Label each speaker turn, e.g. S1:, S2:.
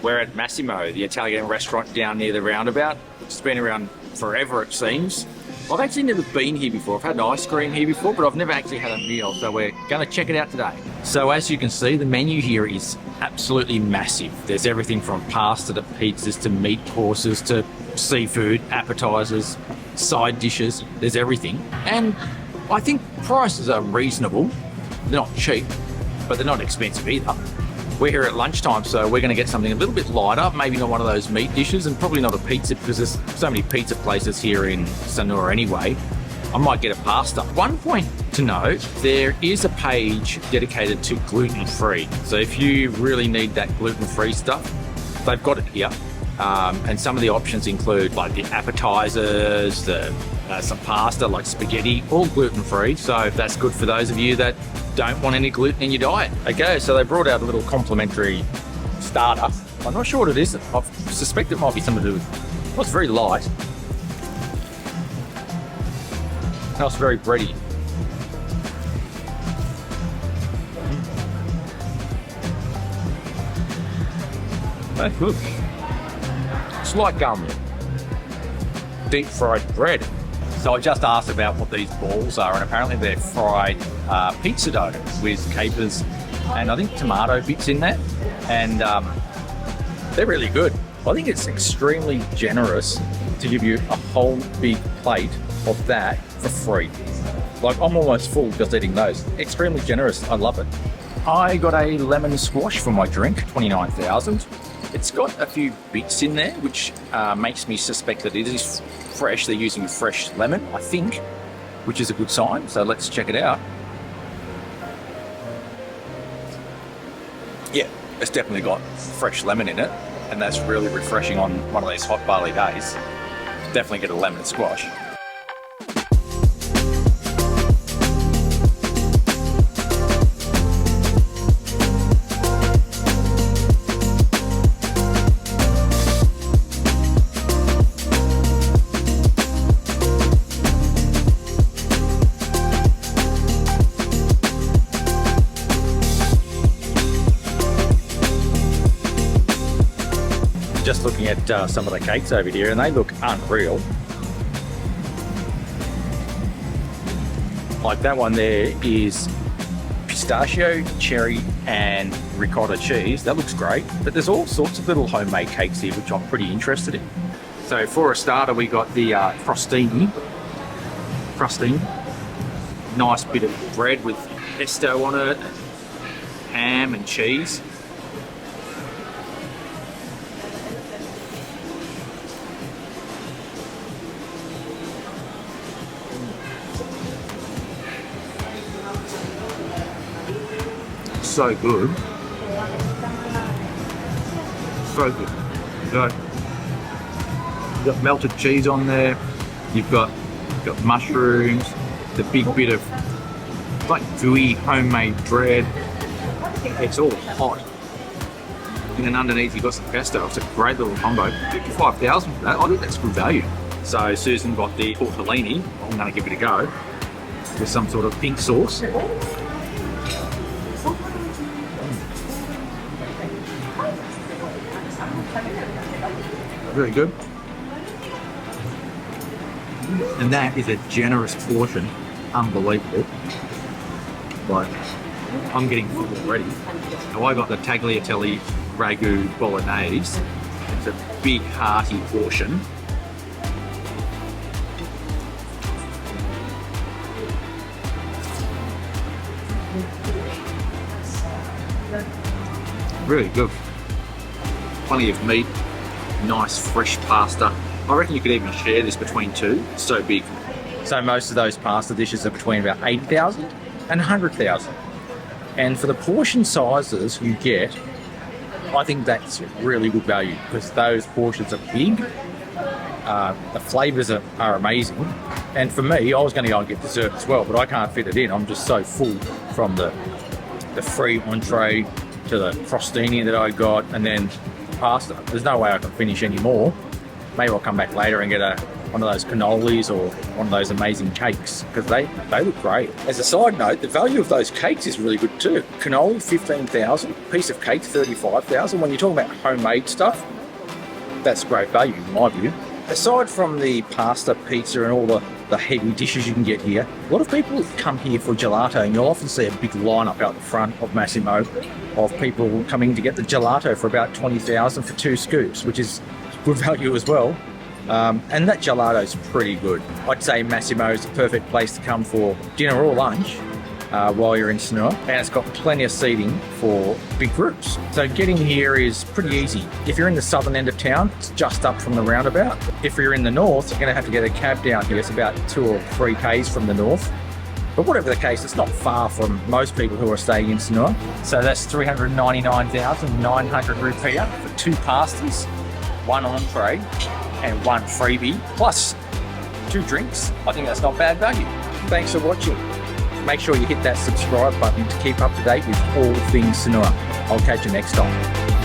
S1: We're at Massimo, the Italian restaurant down near the roundabout. It's been around forever, it seems. I've actually never been here before. I've had an ice cream here before, but I've never actually had a meal, so we're going to check it out today. So as you can see, the menu here is absolutely massive. There's everything from pasta to pizzas to meat courses to seafood, appetizers, side dishes. There's everything. And I think prices are reasonable. They're not cheap, but they're not expensive either. We're here at lunchtime, so we're going to get something a little bit lighter, maybe not one of those meat dishes, and probably not a pizza because there's so many pizza places here in Sanur anyway. I might get a pasta. One point to note, there is a page dedicated to gluten-free. So if you really need that gluten-free stuff, they've got it here. And some of the options include like the appetizers, some pasta like spaghetti, all gluten-free. So that's good for those of you that don't want any gluten in your diet. Okay, so they brought out a little complimentary starter. I'm not sure what it is. I suspect it might be something to do with, well, it's very light. It smells very bready. That's good. It's like deep fried bread. So I just asked about what these balls are, and apparently they're fried pizza dough with capers and I think tomato bits in that, and they're really good. I think it's extremely generous to give you a whole big plate of that for free. Like, I'm almost full just eating those. Extremely generous. I love it. I got a lemon squash for my drink, 29,000. It's got a few bits in there, which makes me suspect that it is fresh. They're using fresh lemon, I think, which is a good sign. So let's check it out. Yeah, it's definitely got fresh lemon in it, and that's really refreshing on one of these hot barley days. Definitely get a lemon squash. Just looking at some of the cakes over here, and they look unreal. Like that one there is pistachio, cherry and ricotta cheese. That looks great, but there's all sorts of little homemade cakes here which I'm pretty interested in. So for a starter, we got the crostini. Nice bit of bread with pesto on it, ham and cheese. So good. So good. You've got melted cheese on there. You've got mushrooms. The big bit of like gooey homemade bread. It's all hot. And then underneath you've got some pesto. It's a great little combo. 55,000 for that. I think that's good value. So Susan got the tortellini. I'm going to give it a go with some sort of pink sauce. Very good. And that is a generous portion. Unbelievable. But I'm getting full already. Now I got the tagliatelle ragu bolognese. It's a big hearty portion. Really good. Plenty of meat. Nice fresh pasta. I reckon you could even share this between two. It's so big. So most of those pasta dishes are between about 80,000 and 100,000. And for the portion sizes you get, I think that's really good value because those portions are big. The flavours are amazing. And for me, I was going to go and get dessert as well, but I can't fit it in. I'm just so full from the free entree to the crostini that I got, and then pasta. There's no way I can finish any more. Maybe I'll come back later and get a one of those cannolis or one of those amazing cakes, because they look great. As a side note, the value of those cakes is really good too. Cannoli, 15,000, piece of cake, 35,000. When you're talking about homemade stuff, that's great value in my view. Aside from the pasta, pizza and all the heavy dishes you can get here, a lot of people come here for gelato, and you'll often see a big lineup out the front of Massimo of people coming to get the gelato for about 20,000 for 2 scoops, which is good value as well. And that gelato is pretty good. I'd say Massimo is the perfect place to come for dinner or lunch while you're in Sanur, and it's got plenty of seating for big groups. So getting here is pretty easy. If you're in the southern end of town, it's just up from the roundabout. If you're in the north, you're going to have to get a cab down here. It's about 2 or 3 k's from the north. But whatever the case, it's not far from most people who are staying in Sanur. So that's 399,900 rupiah for 2 pastas, 1 entree, and 1 freebie, plus 2 drinks. I think that's not bad value. Thanks for watching. Make sure you hit that subscribe button to keep up to date with all things Sanur. I'll catch you next time.